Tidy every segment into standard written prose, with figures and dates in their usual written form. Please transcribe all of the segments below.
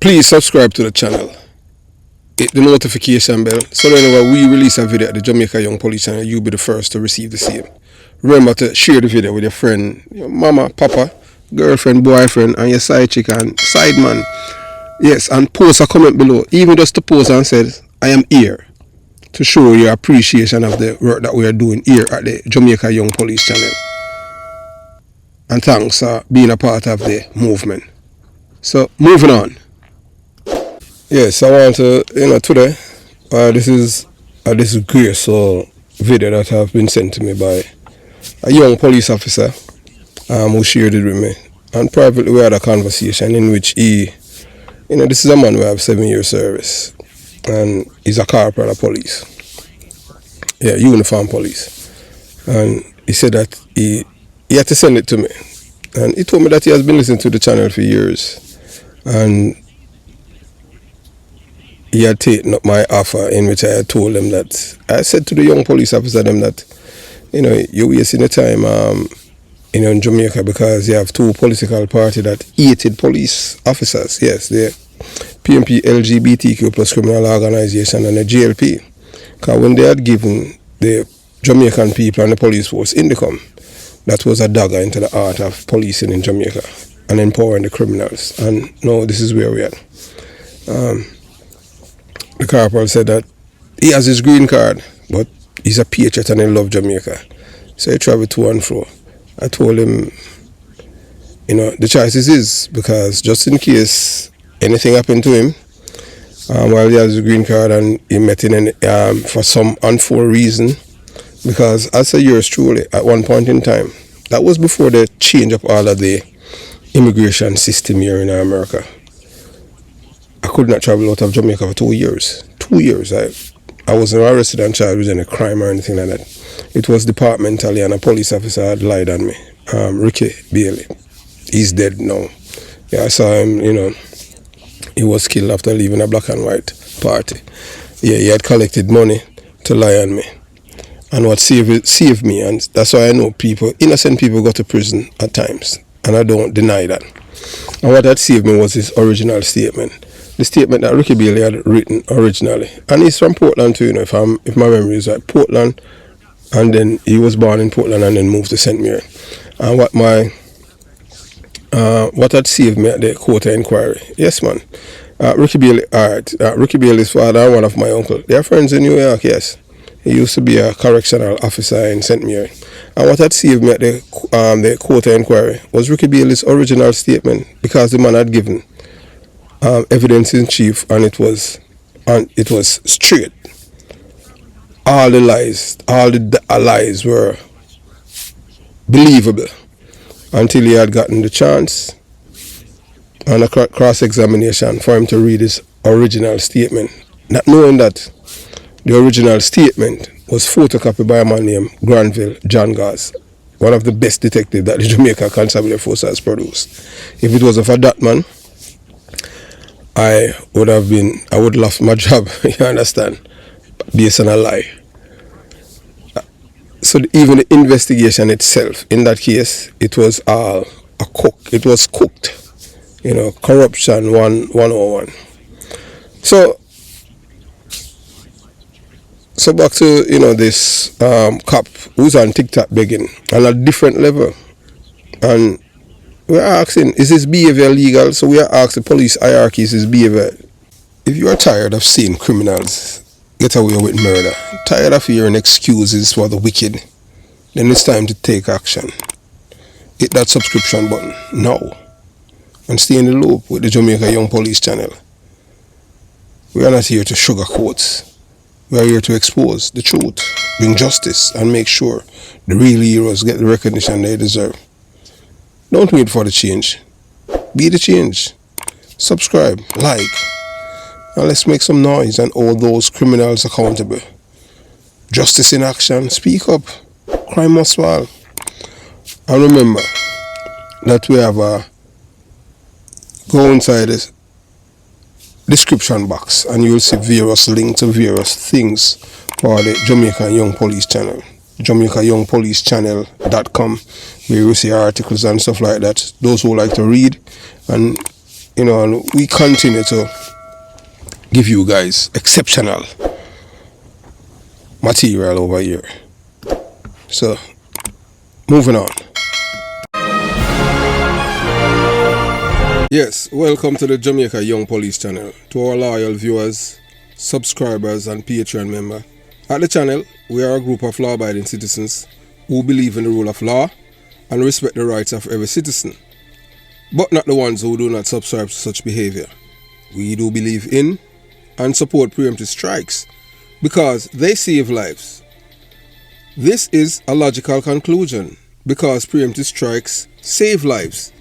Please subscribe to the channel. Hit the notification bell so whenever we release a video at the Jamaica Young Police channel, you'll be the first to receive the same. Remember to share the video with your friend, your mama, papa, girlfriend, boyfriend, and your side chick and side man. Yes, and post a comment below, even just to post and say, I am here to show your appreciation of the work that we are doing here at the Jamaica Young Police channel. And thanks for being a part of the movement. So, moving on. Yes, I want to, today, this is a Disgrace video that have been sent to me by a young police officer who shared it with me. And privately we had a conversation in which he, this is a man who have 7 years service. And he's a corporal of police. Yeah, uniform police. And he said that he had to send it to me. And he told me that he has been listening to the channel for years. And he had taken up my offer in which I had told him that, I said to the young police officer them that, you're wasting the time in Jamaica because you have two political parties that hated police officers. Yes, the PMP LGBTQ plus criminal organization and the JLP. Because when they had given the Jamaican people and the police force income, that was a dagger into the heart of policing in Jamaica and empowering the criminals. And now this is where we are. The corporal said that he has his green card, but he's a patriot and he loves Jamaica. So he traveled to and fro. I told him, the choice is his, because just in case anything happened to him, while he has his green card and he met in for some unforeseen reason, because as a yours truly, at one point in time, that was before the change of all of the immigration system here in America. I could not travel out of Jamaica for 2 years. 2 years. I wasn't arrested and charged with any crime or anything like that. It was departmentally, and a police officer had lied on me. Ricky Bailey. He's dead now. Yeah, I saw him, he was killed after leaving a black and white party. Yeah, he had collected money to lie on me. And what saved me, and that's why I know innocent people go to prison at times. And I don't deny that. And what had saved me was his original statement. The statement that Ricky Bailey had written originally. And he's from Portland too, if my memory is right. Portland, and then he was born in Portland and then moved to St. Mary. And what had saved me at the court inquiry. Yes, man. Ricky Bailey, alright. Ricky Bailey's father and one of my uncle. They are friends in New York, yes. He used to be a correctional officer in St. Mary. And what had saved me at the court inquiry was Ricky Bailey's original statement, because the man had given evidence in chief, and it was straight. All the lies were believable until he had gotten the chance on a cross-examination for him to read his original statement, not knowing that the original statement was photocopied by a man named Granville John Gaz, one of the best detectives that the Jamaica Constabulary Force has produced. If it wasn't for that man, I would have lost my job, you understand, based on a lie. So even the investigation itself, in that case, it was all it was cooked, corruption 101. So back to, this cop who's on TikTok begging on a different level. And we're asking, is his behavior legal? So we are asking the police hierarchy, is his behavior. If you are tired of seeing criminals get away with murder, tired of hearing excuses for the wicked, then it's time to take action. Hit that subscription button now and stay in the loop with the Jamaica Young Police channel. We are not here to sugarcoat. We are here to expose the truth, bring justice, and make sure the real heroes get the recognition they deserve. Don't wait for the change. Be the change. Subscribe, like, and let's make some noise and hold those criminals accountable. Justice in action. Speak up. Crime must fall. And remember that we have go inside this description box and you'll see various links to various things for the Jamaica Young Police channel. JamaicaYoungPoliceChannel.com, where you see articles and stuff like that. Those who like to read and you know, and we continue to give you guys exceptional material over here. So, moving on. Yes, welcome to the Jamaica Young Police channel. To our loyal viewers, subscribers and Patreon member. At the channel, we are a group of law-abiding citizens who believe in the rule of law and respect the rights of every citizen, but not the ones who do not subscribe to such behavior. We do believe in and support preemptive strikes because they save lives. This is a logical conclusion because preemptive strikes save lives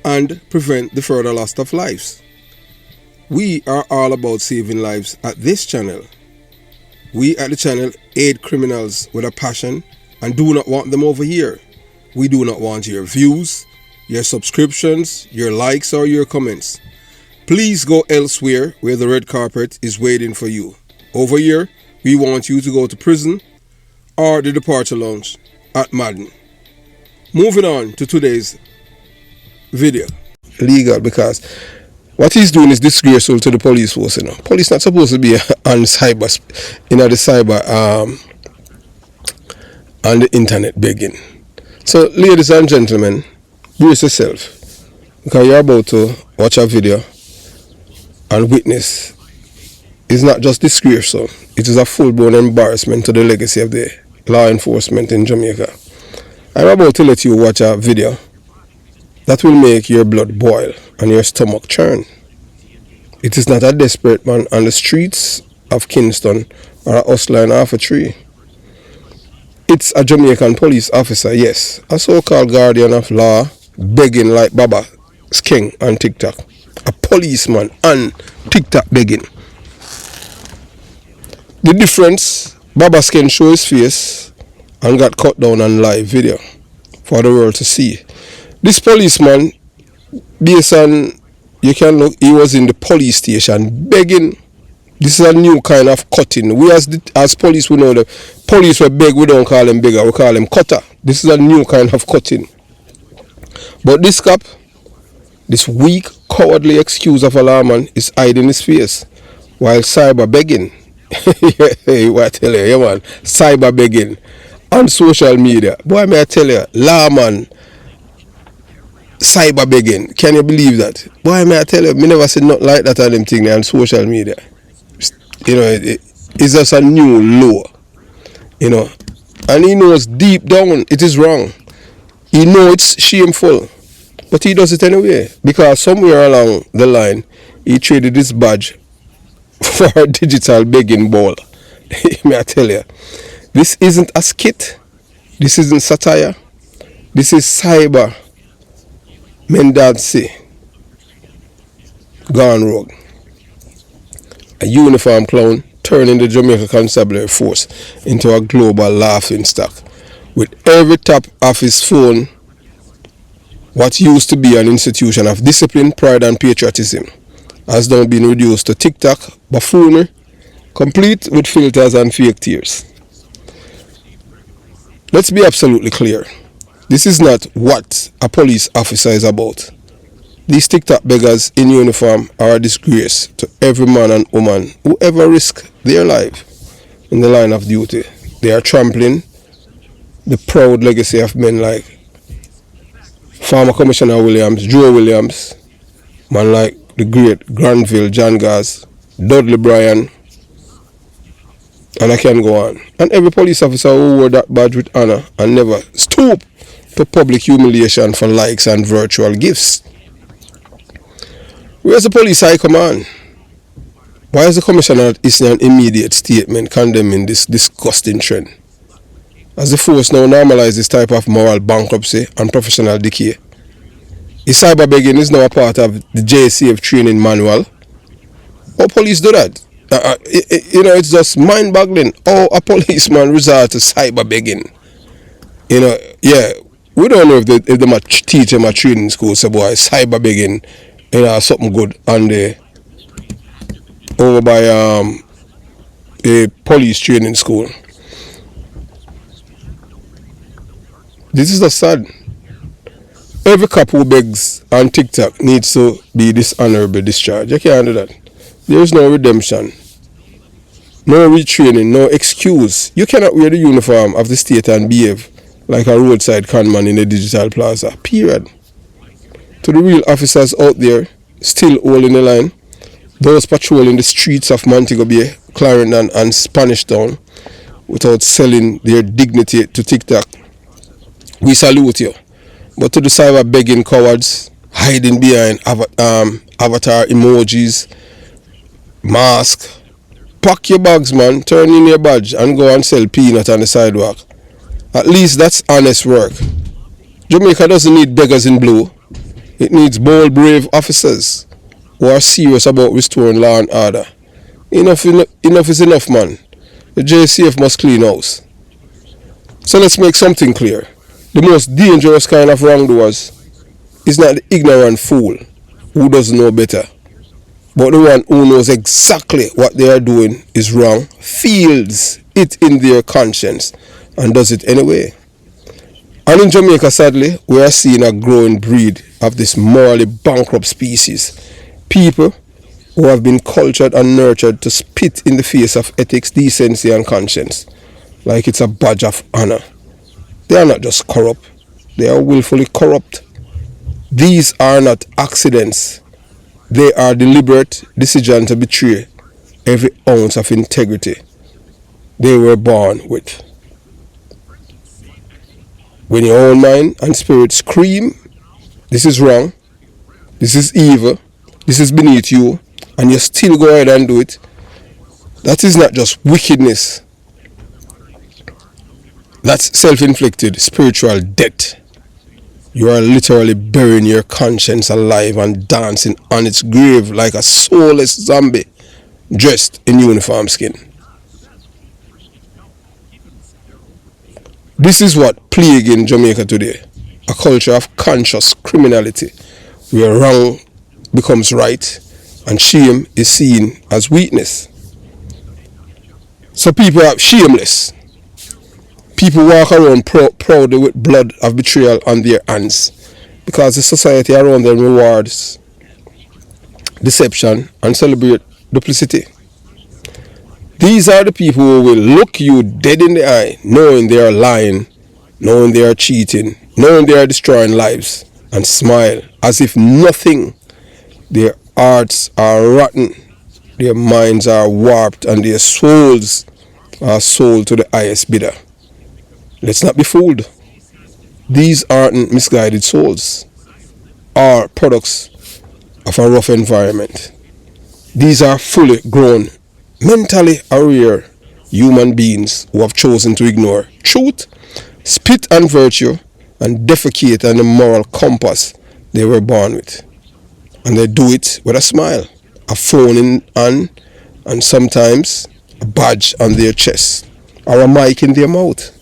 and prevent the further loss of lives. We are all about saving lives at this channel. We at the channel aid criminals with a passion and do not want them over here. We do not want your views, your subscriptions, your likes or your comments. Please go elsewhere where the red carpet is waiting for you. Over here, we want you to go to prison or the departure lounge at Madden. Moving on to today's video. Legal, because what he's doing is disgraceful to the police force. You know, police not supposed to be on cyber, you know, the cyber on the internet begging. So, ladies and gentlemen, brace yourself because you're about to watch a video and witness. It's not just disgraceful; it is a full-blown embarrassment to the legacy of the law enforcement in Jamaica. I'm about to let you watch a video that will make your blood boil and your stomach churn. It is not a desperate man on the streets of Kingston or a hustler in half a tree. It's a Jamaican police officer, yes, a so-called guardian of law, begging like Baba King on TikTok. A policeman on TikTok begging. The difference, Baba King showed his face and got cut down on live video for the world to see. This policeman, based on, you can look, he was in the police station begging. This is a new kind of cutting. We as police, we know the police will beg, we don't call them beggar, we call them cutter. This is a new kind of cutting. But this cop, this weak, cowardly excuse of a lawman is hiding his face while cyber begging. Hey, what I tell you, yeah man, cyber begging on social media. Boy, may I tell you, lawman, cyber begging. Can you believe that? Boy, may I tell you, me never seen nothing like that on them thing on social media. You know, it's just a new law. You know, and he knows deep down it is wrong. He knows it's shameful, but he does it anyway because somewhere along the line he traded this badge for a digital begging ball. May I tell you, this isn't a skit. This isn't satire. This is cyber mendancy gone rogue. A uniform clown turning the Jamaica Constabulary Force into a global laughing stock. With every tap of his phone, what used to be an institution of discipline, pride and patriotism has now been reduced to TikTok buffoonery, complete with filters and fake tears. Let's be absolutely clear. This is not what a police officer is about. These TikTok beggars in uniform are a disgrace to every man and woman who ever risk their life in the line of duty. They are trampling the proud legacy of men like former Commissioner Williams, Joe Williams, man like the great Granville, John Gaz, Dudley Bryan, and I can go on. And every police officer who wore that badge with honor and never stooped to public humiliation for likes and virtual gifts. Where's the police high command? Why is the commissioner not issuing an immediate statement condemning this disgusting trend? As the force now normalizes this type of moral bankruptcy and professional decay. Is cyberbegging is now a part of the JCF training manual? How police do that? You know, it's just mind-boggling how a policeman resort to cyberbegging. You know, yeah, we don't know if they might teach them at training school, so boy, cyberbegging, you know, something good on the over by a police training school. This is the sad. Every cop who begs on TikTok needs to be dishonorably discharged. You can't do that. There is no redemption, no retraining, no excuse. You cannot wear the uniform of the state and behave like a roadside conman in a digital plaza. Period. To the real officers out there still holding the line, those patrolling the streets of Montego Bay, Clarendon and Spanish Town without selling their dignity to TikTok, we salute you. But to the cyber-begging cowards hiding behind avatar emojis, mask, pack your bags, man, turn in your badge and go and sell peanut on the sidewalk. At least that's honest work. Jamaica doesn't need beggars in blue. It needs bold, brave officers who are serious about restoring law and order. Enough is enough, man. The JCF must clean house. So let's make something clear. The most dangerous kind of wrongdoers is not the ignorant fool who doesn't know better, but the one who knows exactly what they are doing is wrong, feels it in their conscience, and does it anyway. And in Jamaica, sadly, we are seeing a growing breed of this morally bankrupt species. People who have been cultured and nurtured to spit in the face of ethics, decency, and conscience, like it's a badge of honor. They are not just corrupt, they are willfully corrupt. These are not accidents. They are deliberate decisions to betray every ounce of integrity they were born with. When your own mind and spirit scream, this is wrong, this is evil, this is beneath you, and you still go ahead and do it, that is not just wickedness. That's self-inflicted spiritual death. You are literally burying your conscience alive and dancing on its grave like a soulless zombie dressed in uniform skin. This is what plaguing Jamaica today. A culture of conscious criminality where wrong becomes right and shame is seen as weakness. So people are shameless. People walk around proudly with blood of betrayal on their hands because the society around them rewards deception and celebrate duplicity. These are the people who will look you dead in the eye knowing they are lying, knowing they are cheating, knowing they are destroying lives, and smile as if nothing. Their hearts are rotten, their minds are warped, and their souls are sold to the highest bidder. Let's not be fooled. These aren't misguided souls, are products of a rough environment. These are fully grown, mentally aware human beings who have chosen to ignore truth, spit on virtue, and defecate on the moral compass they were born with. And they do it with a smile, a phone on, and sometimes a badge on their chest or a mic in their mouth.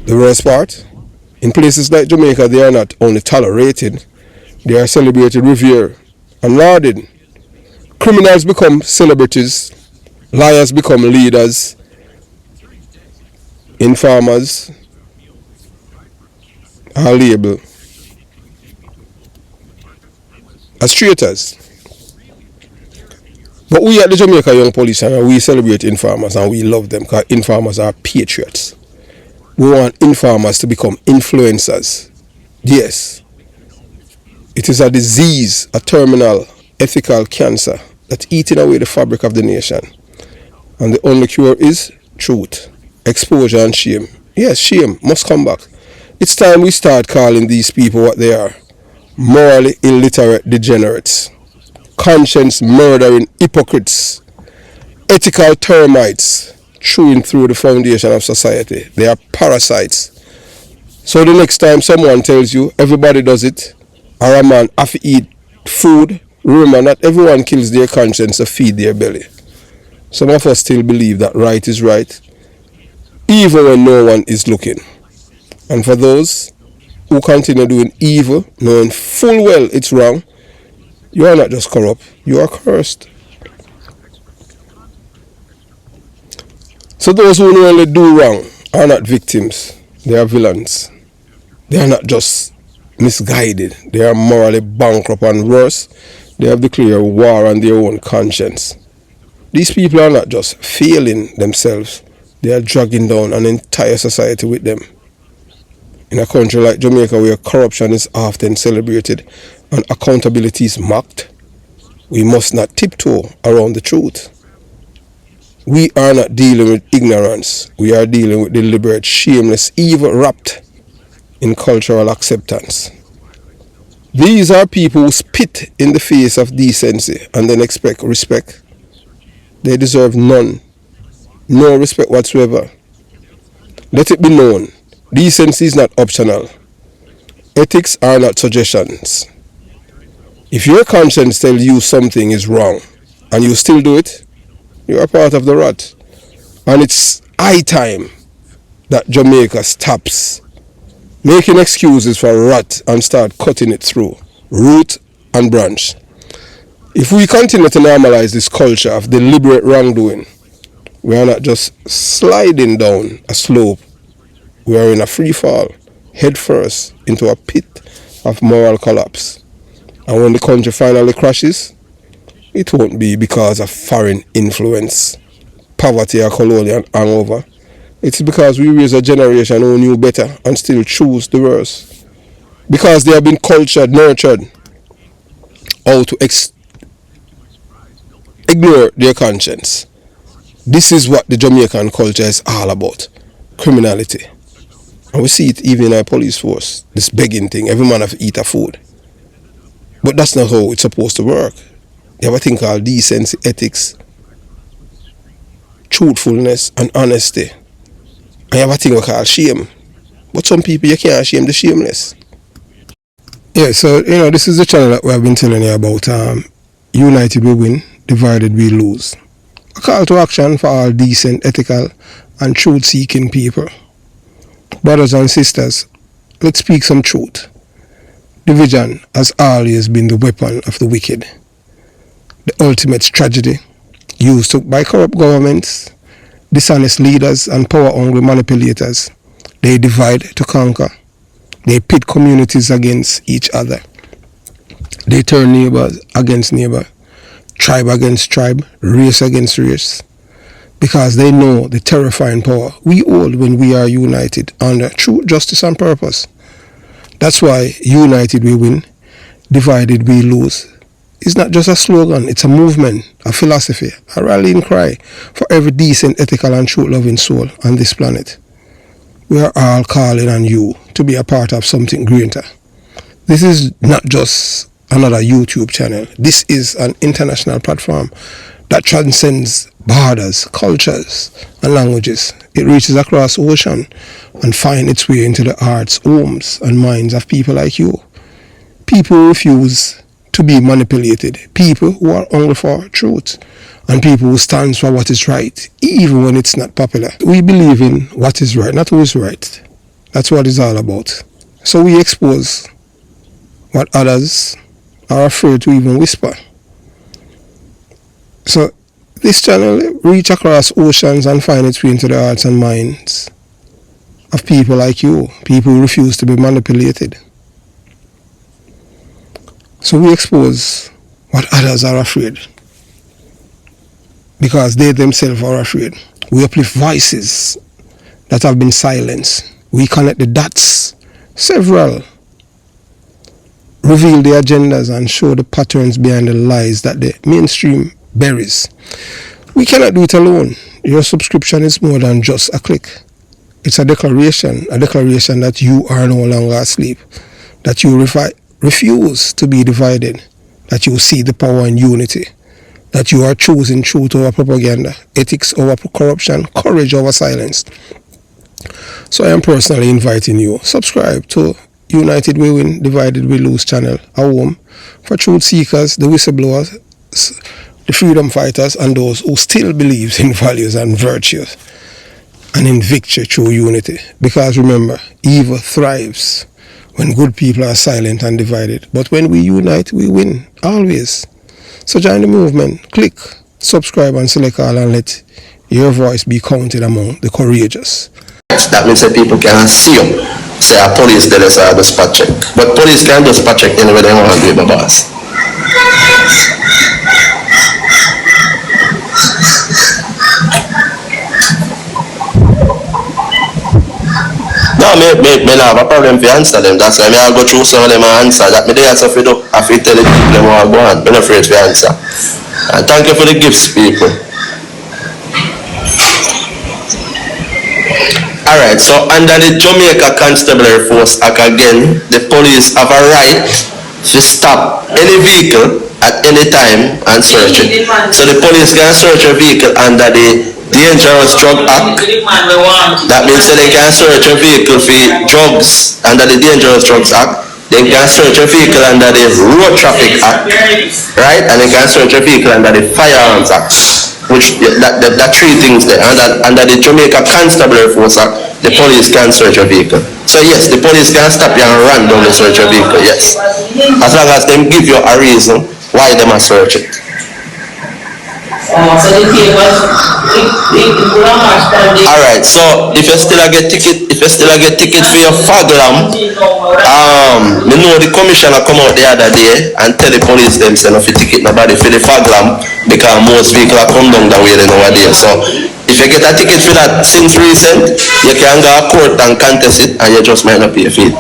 The worst part, in places like Jamaica, they are not only tolerated, they are celebrated, revered, and lauded. Criminals become celebrities, liars become leaders, informers are labeled as traitors. But we at the Jamaica Young Police and we celebrate informers and we love them because informers are patriots. We want informers to become influencers. Yes, it is a disease, a terminal ethical cancer that's eating away the fabric of the nation. And the only cure is truth, exposure and shame. Yes, shame must come back. It's time we start calling these people what they are. Morally illiterate degenerates, conscience murdering hypocrites, ethical termites chewing through the foundation of society. They are parasites. So the next time someone tells you everybody does it, or a man have to eat food, remember not everyone kills their conscience to feed their belly. Some of us still believe that right is right, even when no one is looking. And for those who continue doing evil, knowing full well it's wrong, you are not just corrupt, you are cursed. So those who knowingly do wrong are not victims, they are villains. They are not just misguided. They are morally bankrupt, and worse, they have declared war on their own conscience. These people are not just failing themselves, they are dragging down an entire society with them. In a country like Jamaica, where corruption is often celebrated and accountability is mocked, we must not tiptoe around the truth. We are not dealing with ignorance, we are dealing with deliberate, shameless evil wrapped in cultural acceptance. These are people who spit in the face of decency and then expect respect. They deserve none, no respect whatsoever. Let it be known, decency is not optional. Ethics are not suggestions. If your conscience tells you something is wrong and you still do it, you are part of the rot. And it's high time that Jamaica stops making excuses for rot and start cutting it through, root and branch. If we continue to normalize this culture of deliberate wrongdoing, we are not just sliding down a slope, we are in a free fall, head first into a pit of moral collapse. And when the country finally crashes, it won't be because of foreign influence, poverty or colonial hangover. It's because we raise a generation who knew better and still choose the worst. Because they have been cultured, nurtured, how to ignore their conscience. This is what the Jamaican culture is all about, criminality. And we see it even in our police force, this begging thing, every man have to eat a food. But that's not how it's supposed to work. You have a thing called decency, ethics, truthfulness and honesty. And you have a thing we call shame. But some people, you can't shame the shameless. Yeah, so, this is the channel that we have been telling you about. United we win, divided we lose. A call to action for all decent, ethical and truth-seeking people. Brothers and sisters, let's speak some truth. Division has always been the weapon of the wicked. The ultimate tragedy used by corrupt governments, dishonest leaders and power-hungry manipulators. They divide to conquer. They pit communities against each other. They turn neighbors against neighbor, tribe against tribe, race against race. Because they know the terrifying power we hold when we are united under truth, justice and purpose. That's why united we win, divided we lose. It's not just a slogan, it's a movement, a philosophy, a rallying cry for every decent, ethical and truth-loving soul on this planet. We are all calling on you to be a part of something greater. This is not just another YouTube channel. This is an international platform that transcends borders, cultures and languages. It reaches across the ocean and finds its way into the hearts, homes and minds of people like you. People who refuse to be manipulated, people who are hungry for truth, and people who stand for what is right, even when it's not popular. We believe in what is right, not who is right. That's what it's all about. So we expose what others are afraid to even whisper. So this channel reach across oceans and find its way into the hearts and minds of people like you, people who refuse to be manipulated. So we expose what others are afraid, because they themselves are afraid. We uplift voices that have been silenced. We connect the dots, several, reveal the agendas and show the patterns behind the lies that the mainstream buries. We cannot do it alone. Your subscription is more than just a click. It's a declaration that you are no longer asleep, that you refuse to be divided, that you see the power in unity, that you are choosing truth over propaganda, ethics over corruption, courage over silence. So I am personally inviting you, subscribe to United We Win, Divided We Lose channel, a home for truth seekers, the whistleblowers, the freedom fighters, and those who still believe in values and virtues and in victory through unity. Because remember, evil thrives when good people are silent and divided. But when we unite, we win, always. So join the movement, click, subscribe and select all, and let your voice be counted among the courageous. That means that people can assume say a police there is a spot check. But police can do spot check anyway they want to do it, my boss. No, me not have a problem to answer them. That's why I go through some of them and answer. That me they have to do. I feel tell the people them what I go on. I'm not afraid to answer. And thank you for the gifts, people. Alright, so under the Jamaica Constabulary Force Act again, the police have a right to stop any vehicle at any time and search it. So the police can search a vehicle under the Dangerous Drug Act. That means that they can search a vehicle for drugs under the Dangerous Drugs Act. They can search a vehicle under the Road Traffic Act, right? And they can search a vehicle under the Firearms Act. Which that three things there. Under the Jamaica Constabulary Force Act, the police can search a vehicle. So yes, the police can stop you and run down the search a vehicle, yes. As long as they give you a reason why they must search it. Alright, so if you still get ticket, for your fog lamp, me know the commissioner come out the other day and tell the police them say no for ticket nobody for the fog lamp because most vehicles come down that way nowadays. So if you get a ticket for that since recent, you can go to court and contest it and you just might not pay for it.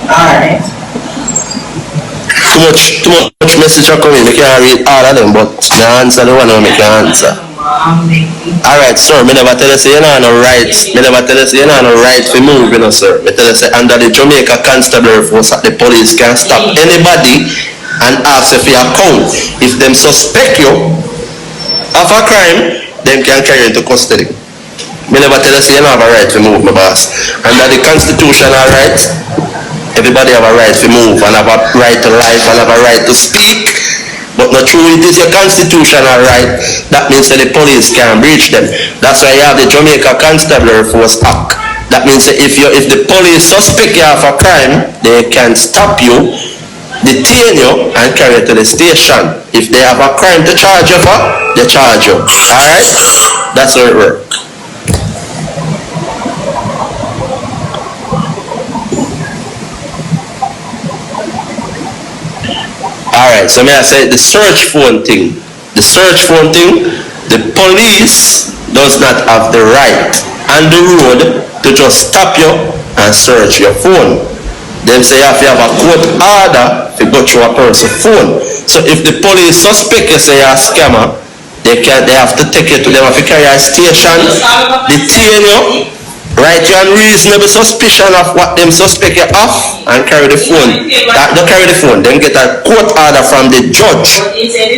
Alright. Too much message are coming. I can't read all of them, but I answer the one I can answer. Alright, sir, I never tell you say you don't have no rights. I never tell you say you don't have no right to move, you know, sir. I tell you say under the Jamaica Constabulary Force, the police can stop anybody and ask if you account. If them suspect you of a crime, them can carry you into custody. I never tell you say you don't have a right to move, my boss. Under the constitutional rights, everybody have a right to move and have a right to life and have a right to speak. But not true, it is your constitutional right. That means that the police can breach them. That's why you have the Jamaica Constabulary Force Act. That means that if the police suspect you of a crime, they can stop you, detain you, and carry you to the station. If they have a crime to charge you for, they charge you. Alright? That's how it works. Alright, so may I say the search phone thing. The search phone thing, the police does not have the right on the road to just stop you and search your phone. Them say if you have a court order to go through a person's phone. So if the police suspect you say you're a scammer, they have to take you to them if you carry a station, detain you, write you on reasonable suspicion of what them suspect you of, and carry the phone. Don't carry the phone, then get a court order from the judge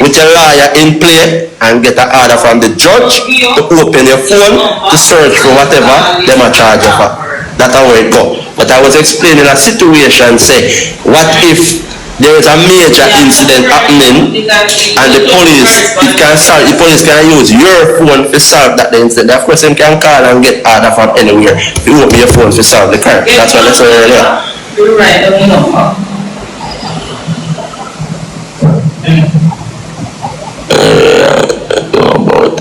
with a lawyer in play, and get an order from the judge to open your phone to search for whatever them are charged you for. That's how it go. But I was explaining a situation, say, what if there is a major incident happening and the police can use your phone to solve that incident. Of course, they can call and get order from anywhere. You open your phone to solve the crime. That's what I said earlier. You're right, I don't know. About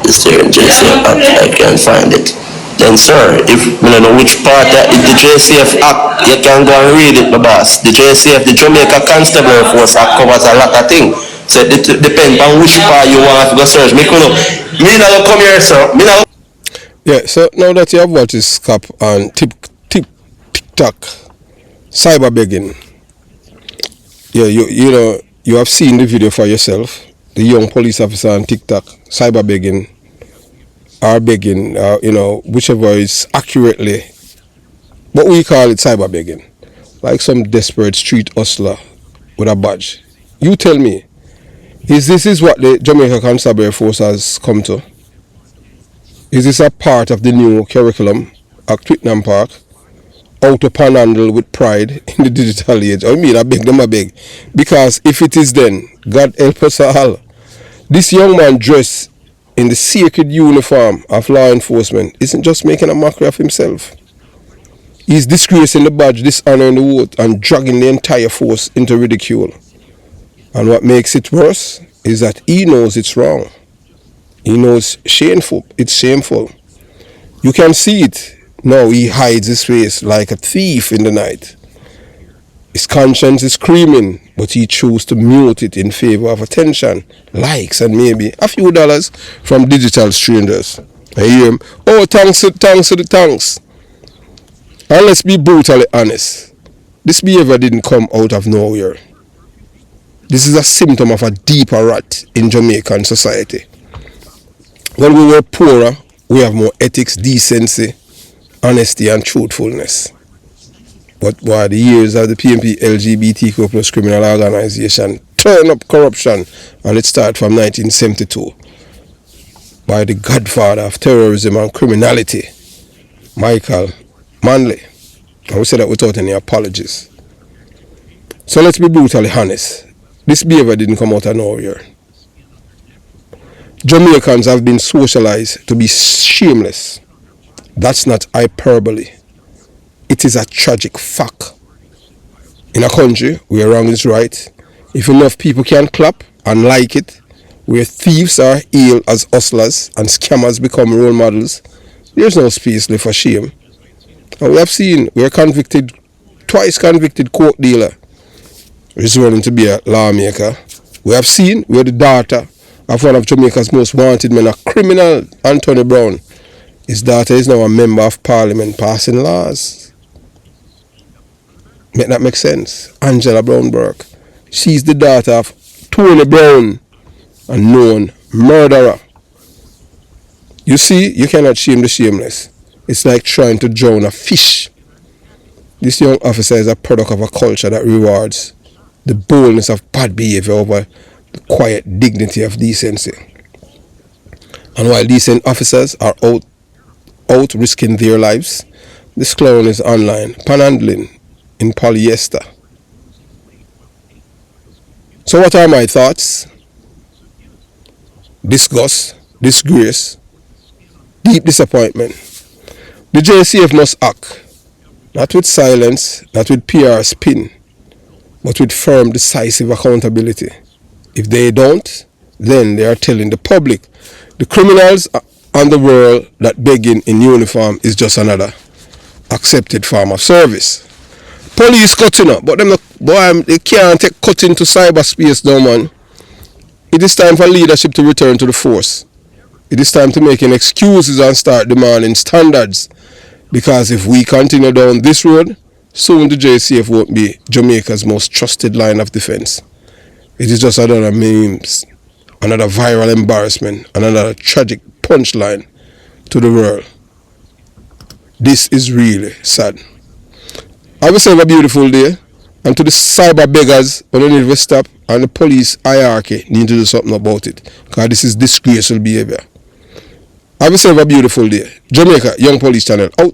this here in JCF, I can't find it. Then sir, if you don't know which part of the JCF Act, you can go and read it, my boss. The JCF, the Jamaica Constabulary Force Act covers a lot of things. So it depends on which part you want to go search. Me not come here, sir. Yeah, so now that you have watched this cap on TikTok, cyberbegging, yeah, you know, you have seen the video for yourself. The young police officer on TikTok, cyberbegging, are begging, you know, whichever is accurately, but we call it cyberbegging, like some desperate street hustler with a badge. You tell me, is what the Jamaica Constabulary Force has come to? Is this a part of the new curriculum at Twickenham Park? How to panhandle with pride in the digital age? I mean, I beg them, I beg. Because if it is then, God help us all. This young man dressed in the sacred uniform of law enforcement isn't just making a mockery of himself. He's disgracing the badge, dishonoring the oath, and dragging the entire force into ridicule. And what makes it worse is that he knows it's wrong. He knows shameful. It's shameful. You can see it. Now he hides his face like a thief in the night. His conscience is screaming, but he chose to mute it in favor of attention, likes, and maybe a few dollars from digital strangers. I hear him, oh, thanks. And let's be brutally honest. This behavior didn't come out of nowhere. This is a symptom of a deeper rot in Jamaican society. When we were poorer, we have more ethics, decency, honesty, and truthfulness. But by the years of the PNP LGBTQ plus criminal organization turn up corruption, and it started from 1972 by the godfather of terrorism and criminality, Michael Manley. And we say that without any apologies. So let's be brutally honest. This behavior didn't come out of nowhere. Jamaicans have been socialized to be shameless. That's not hyperbole. It is a tragic fact. In a country where wrong is right, if enough people can clap and like it, where thieves are hailed as hustlers and scammers become role models, there's no space left for shame. And we have seen where twice convicted coke dealer is running to be a lawmaker. We have seen where the daughter of one of Jamaica's most wanted men, a criminal, Anthony Brown, his daughter is now a member of parliament passing laws. Make that make sense? Angela Brown Burke. She's the daughter of Tony Brown, a known murderer. You see, you cannot shame the shameless. It's like trying to drown a fish. This young officer is a product of a culture that rewards the boldness of bad behavior over the quiet dignity of decency. And while decent officers are out risking their lives, this clown is online, panhandling in polyester. So what are my thoughts? Disgust, disgrace, deep disappointment. The JCF must act, not with silence, not with PR spin, but with firm, decisive accountability. If they don't, then they are telling the public, the criminals and the world, that begging in uniform is just another accepted form of service. Police cutting up, but they can't take cutting to cyberspace now, man. It is time for leadership to return to the force. It is time to make excuses and start demanding standards. Because if we continue down this road, soon the JCF won't be Jamaica's most trusted line of defense. It is just another memes, another viral embarrassment, another tragic punchline to the world. This is really sad. Have yourself a beautiful day, and to the cyber beggars, we don't need to stop, and the police hierarchy need to do something about it, because this is disgraceful behavior. Have yourself a beautiful day. Jamaica Young Police Channel out.